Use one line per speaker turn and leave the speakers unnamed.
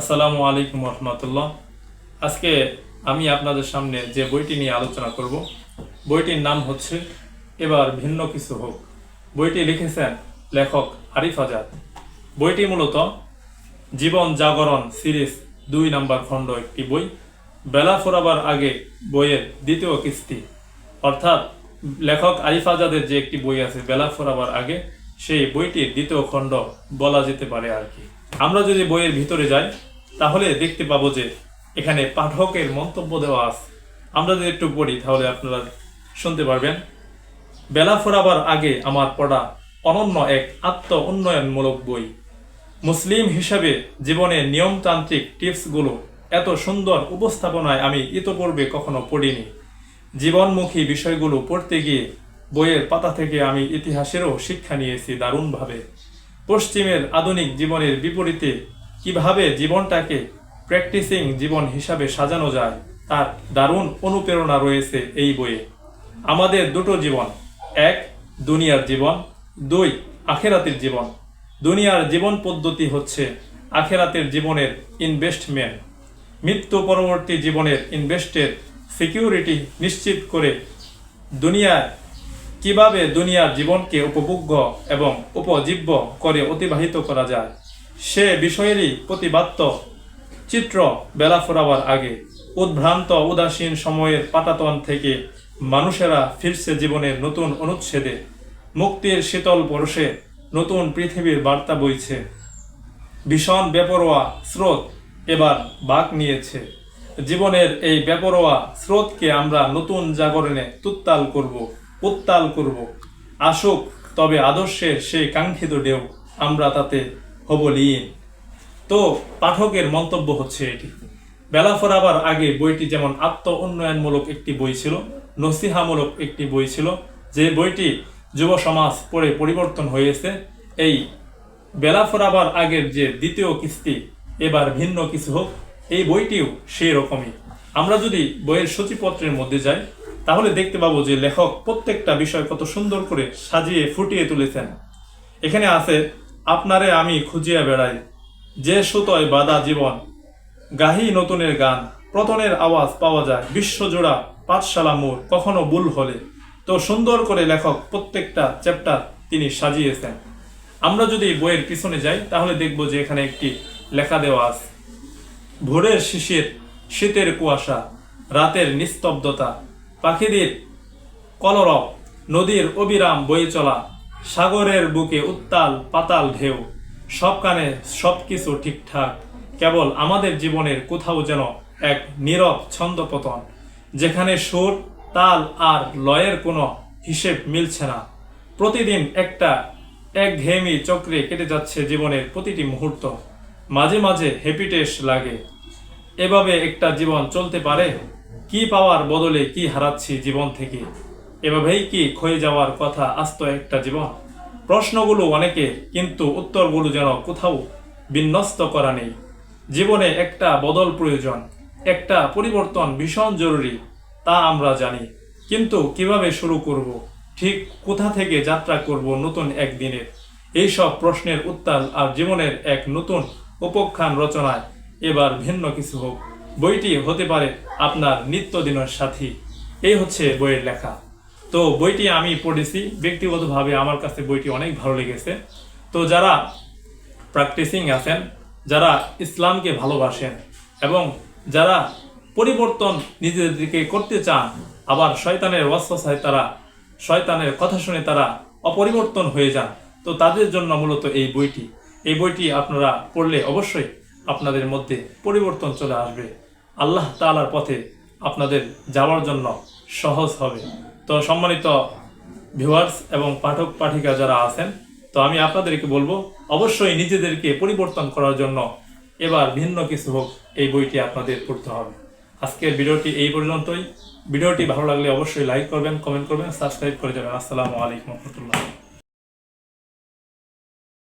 আসসালামু আলাইকুম রহমতুল্লাহ। আজকে আমি আপনাদের সামনে যে বইটি নিয়ে আলোচনা করব, বইটির নাম হচ্ছে এবার ভিন্ন কিছু হোক। বইটি লিখেছেন লেখক আরিফ আজাদ। বইটি মূলত জীবন জাগরণ সিরিজ 2 নম্বর খণ্ড একটি বই। বেলা ফোরাবার আগে বইয়ের দ্বিতীয় কিস্তি, অর্থাৎ লেখক আরিফ আজাদের যে একটি বই আছে বেলা ফোরাবার আগে, সেই বইটির দ্বিতীয় খণ্ড বলা যেতে পারে আর কি। আমরা যদি বইয়ের ভিতরে যাই তাহলে দেখতে পাবো যে এখানে পাঠকের মন্তব্য দেওয়া আছে। আমরা যদি একটু পড়ি তাহলে আপনারা শুনতে পারবেন। বেলা ফোরাবার আগে আমার পড়া অনন্য এক আত্ম উন্নয়নমূলক বই। মুসলিম হিসাবে জীবনের নিয়মতান্ত্রিক টিপসগুলো এত সুন্দর উপস্থাপনায় আমি ইতোপূর্বে কখনো পড়িনি। জীবনমুখী বিষয়গুলো পড়তে গিয়ে বইয়ের পাতা থেকে আমি ইতিহাসেরও শিক্ষা নিয়েছি দারুণভাবে। পশ্চিমের আধুনিক জীবনের বিপরীতে কিভাবে জীবনটাকে প্র্যাকটিসিং জীবন হিসাবে সাজানো যায় তার দারুণ অনুপ্রেরণা রয়েছে এই বইয়ে। আমাদের দুটো জীবন, এক দুনিয়ার জীবন, দুই আখেরাতের জীবন। দুনিয়ার জীবন পদ্ধতি হচ্ছে আখেরাতের জীবনের ইনভেস্টমেন্ট। মৃত্যু পরবর্তী জীবনের ইনভেস্টের সিকিউরিটি নিশ্চিত করে কিভাবে দুনিয়ার জীবনকে উপভোগ্য এবং উপজীব্য করে অতিবাহিত করা যায় সে বিষয়েরই প্রতিবাদ্য চিত্র বেলা ফোরাবার আগে। উদ্ভ্রান্ত উদাসীন সময়ের পাটাতন থেকে মানুষেরা ফিরছে জীবনের নতুন অনুচ্ছেদে। মুক্তির শীতল পরশে নতুন পৃথিবীর বার্তা বইছে। ভীষণ বেপরোয়া স্রোত এবার বাঁক নিয়েছে। জীবনের এই বেপরোয়া স্রোতকে আমরা নতুন জাগরণে উত্তাল করব। আসুক তবে আদর্শের সেই কাঙ্ক্ষিত ঢেউ, আমরা তাতে হব লীন। তো পাঠকের মন্তব্য হচ্ছে এটি। বেলা ফোরাবার আগে বইটি যেমন আত্ম উন্নয়নমূলক একটি বই ছিল, নসিহামূলক একটি বই ছিল, যে বইটি যুব সমাজ পড়ে পরিবর্তন হয়েছে, এই বেলা ফোরাবার আগের যে দ্বিতীয় কিস্তি এবার ভিন্ন কিছু হোক, এই বইটিও সেই রকমই। আমরা যদি বইয়ের সূচিপত্রের মধ্যে যাই তাহলে দেখতে পাবো যে লেখক প্রত্যেকটা বিষয় কত সুন্দর করে সাজিয়ে ফুটিয়ে তুলেছেন। এখানে আছে, আপনারে আমি খুঁজিয়া বেড়াই, যে সুতোয় বাঁধা জীবন, গাহি নতুনের গান, প্রতনের আওয়াজ পাওয়া যায় বিশ্বজোড়া পাঠশালা মোড়, কখনো ভুল হলে। তো সুন্দর করে লেখক প্রত্যেকটা চ্যাপ্টার তিনি সাজিয়েছেন। আমরা যদি বইয়ের পিছনে যাই তাহলে দেখব যে এখানে একটি লেখা দেওয়া আছে, ভোরের শিশির, শীতের কুয়াশা, রাতের নিস্তব্ধতা, পাখিদের কলরব, নদীর অবিরাম বয়ে চলা, সাগরের বুকে উত্তাল পাতাল ঢেউ, সবখানে সবকিছু ঠিকঠাক, কেবল আমাদের জীবনের কোথাও যেন এক নীরব ছন্দপতন, যেখানে সুর তাল আর লয়ের কোনো হিসেব মিলছে না। প্রতিদিন একটা একঘেয়েমি চক্রে কেটে যাচ্ছে জীবনের প্রতিটি মুহূর্ত। মাঝে মাঝে হ্যাপিটেস লাগে, এভাবে একটা জীবন চলতে পারে? কি পাওয়ার বদলে কি হারাচ্ছি জীবন থেকে? এভাবেই কি ক্ষয়ে যাওয়ার কথা আস্ত একটা জীবন? প্রশ্নগুলো অনেকে, কিন্তু উত্তরগুলো যেন কোথাও বিন্যস্ত করা নেই। জীবনে একটা বদল প্রয়োজন, একটা পরিবর্তন ভীষণ জরুরি, তা আমরা জানি, কিন্তু কিভাবে শুরু করব, ঠিক কোথা থেকে যাত্রা করব নতুন একদিনের? এইসব প্রশ্নের উত্তর আর জীবনের এক নতুন উপাখ্যান রচনায় এবার ভিন্ন কিছু হোক বইটি হতে পারে আপনার নিত্যদিনের সাথী। এই হচ্ছে বইয়ের লেখা। তো বইটি আমি পড়েছি, ব্যক্তিগতভাবে আমার কাছে বইটি অনেক ভালো লেগেছে। তো যারা প্র্যাকটিসিং আছেন, যারা ইসলামকে ভালোবাসেন এবং যারা পরিবর্তন নিজেদেরকে করতে চান, আবার শয়তানের ওয়াসওয়াসায় শয়তানের কথা শুনে তারা অপরিবর্তন হয়ে যান, তো তাদের জন্য মূলত এই বইটি আপনারা পড়লে অবশ্যই আপনাদের মধ্যে পরিবর্তন চলে আসবে। আল্লাহ তাআলার পথে আপনাদের যাওয়ার জন্য সহজ হবে। তো সম্মানিত ভিউয়ার্স এবং পাঠক পাঠিকা যারা আছেন, তো আমি আপনাদেরকে বলবো অবশ্যই নিজেদেরকে পরিবর্তন করার জন্য এবার ভিন্ন কিছু হোক এই বইটি আপনাদের পড়তে হবে। আজকের ভিডিওটি এই পর্যন্তই। ভিডিওটি ভালো লাগলে অবশ্যই লাইক করবেন, কমেন্ট করবেন, সাবস্ক্রাইব করে যাবেন। আসসালামু আলাইকুম রহমতুল্লাহ।